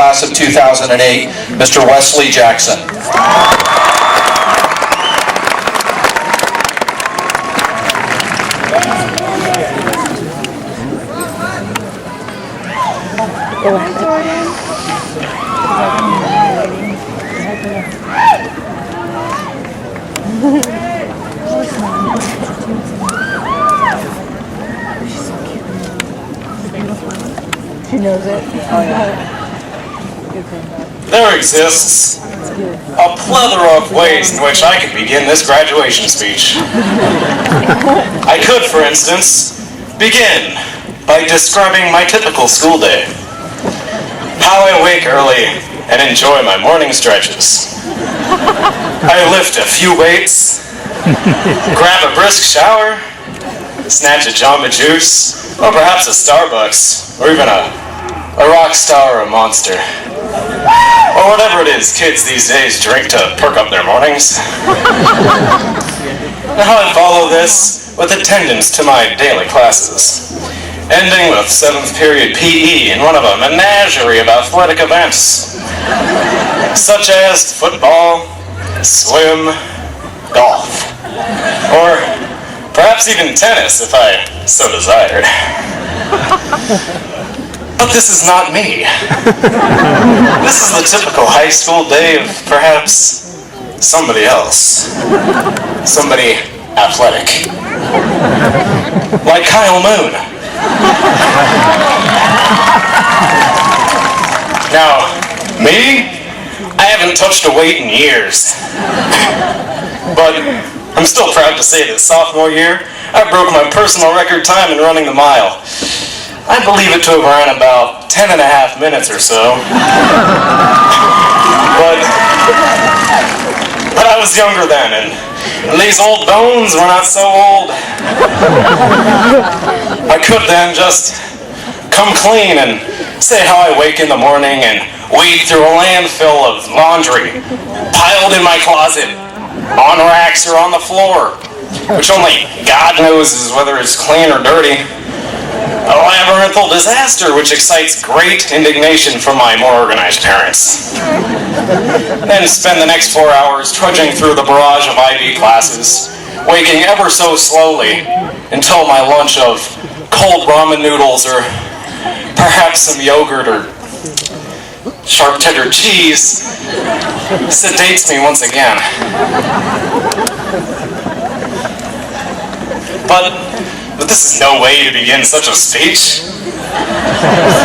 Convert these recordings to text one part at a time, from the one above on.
class of 2008, Mr. Wesley Jackson. She knows it. Oh, yeah. There exists a plethora of ways in which I could begin this graduation speech. I could, for instance, begin by describing my typical school day. How I wake early and enjoy my morning stretches. I lift a few weights, grab a brisk shower, snatch a Jamba Juice, or perhaps a Starbucks, or even a Rockstar or a Monster. Or whatever it is kids these days drink to perk up their mornings. Now I follow this with attendance to my daily classes, ending with 7th period PE in one of a menagerie of athletic events, such as football, swim, golf, or perhaps even tennis if I so desired. But this is not me. This is the typical high school day of perhaps somebody else. Somebody athletic. Like Kyle Moon. Now, me? I haven't touched a weight in years. But I'm still proud to say that sophomore year, I broke my personal record time in running the mile. I believe it to have run about 10 and a half minutes or so. But I was younger then, and these old bones were not so old. I could then just come clean and say how I wake in the morning and wade through a landfill of laundry piled in my closet, on racks or on the floor, which only God knows is whether it's clean or dirty. A labyrinthal disaster which excites great indignation from my more organized parents. Then spend the next 4 hours trudging through the barrage of IB classes, waking ever so slowly until my lunch of cold ramen noodles or perhaps some yogurt or sharp cheddar cheese sedates me once again. But this is no way to begin such a speech.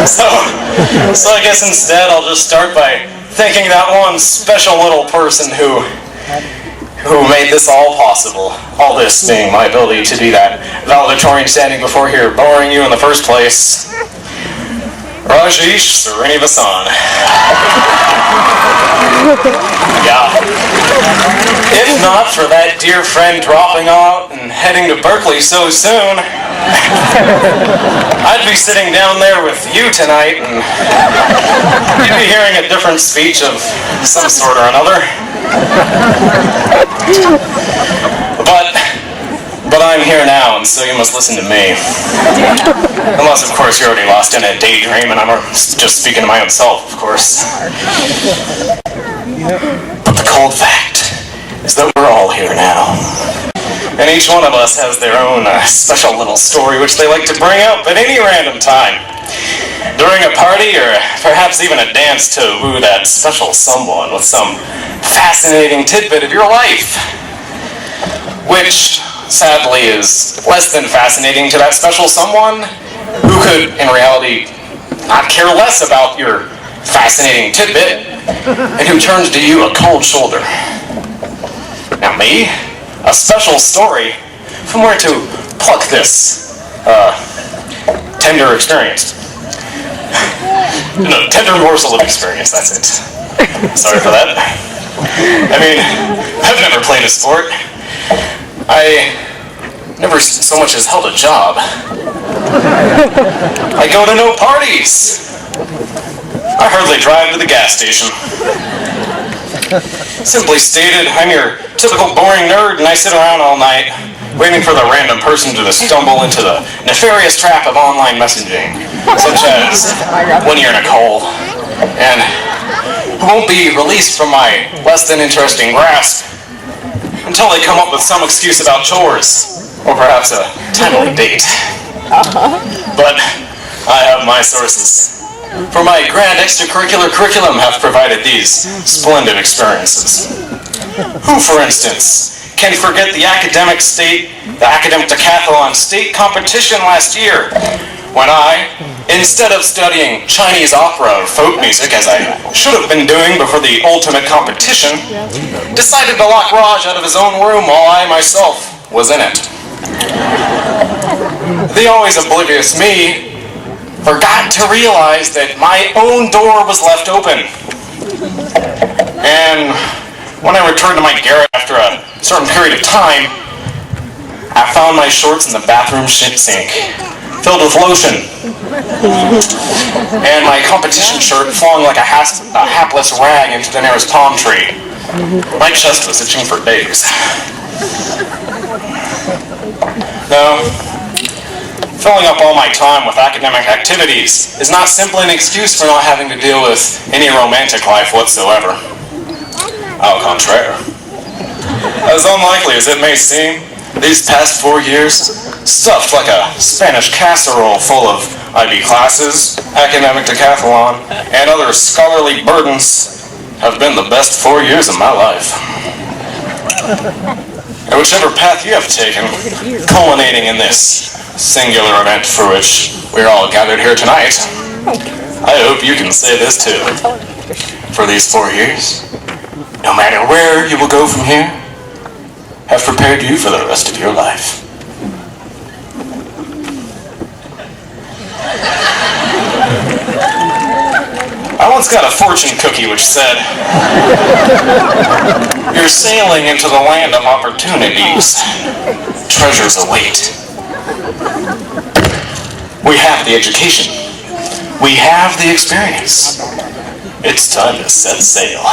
So I guess instead I'll just start by thanking that one special little person who made this all possible. All this being my ability to be that valedictorian standing before here, boring you in the first place. Rajesh Srinivasan. Yeah. If not for that dear friend dropping out and heading to Berkeley so soon, I'd be sitting down there with you tonight and you'd be hearing a different speech of some sort or another. But I'm here now, and so you must listen to me. Unless, of course, you're already lost in a daydream, and I'm just speaking to my own self, of course. But the cold fact is that we're all here now. And each one of us has their own special little story which they like to bring up at any random time. During a party, or perhaps even a dance to woo that special someone with some fascinating tidbit of your life. Which, sadly, is less than fascinating to that special someone who could, in reality, not care less about your fascinating tidbit and who turns to you a cold shoulder. Now me, a special story from where to pluck this tender experience. No, tender morsel of experience, that's it. Sorry for that. I mean, I've never played a sport. I never so much as held a job. I go to no parties. I hardly drive to the gas station. Simply stated, I'm your typical boring nerd, and I sit around all night waiting for the random person to stumble into the nefarious trap of online messaging, such as when you're in a call, and won't be released from my less than interesting grasp until they come up with some excuse about chores, or perhaps a timely date. But I have my sources. For my grand extracurricular curriculum have provided these splendid experiences. Who, for instance, can forget the academic decathlon state competition last year, when I, instead of studying Chinese opera or folk music, as I should have been doing before the ultimate competition, decided to lock Raj out of his own room while I myself was in it. The always oblivious me forgot to realize that my own door was left open. And when I returned to my garret after a certain period of time, I found my shorts in the bathroom shit sink, filled with lotion, and my competition shirt flung like a hapless rag into the nearest palm tree. My chest was itching for days. No. Filling up all my time with academic activities is not simply an excuse for not having to deal with any romantic life whatsoever. Au contraire. As unlikely as it may seem, these past 4 years, stuffed like a Spanish casserole full of IB classes, academic decathlon, and other scholarly burdens, have been the best 4 years of my life. And whichever path you have taken, culminating in this singular event for which we're all gathered here tonight, I hope you can say this too. For these 4 years, no matter where you will go from here, have prepared you for the rest of your life. I once got a fortune cookie which said, "You're sailing into the land of opportunities. Treasures await." We have the education. We have the experience. It's time to set sail.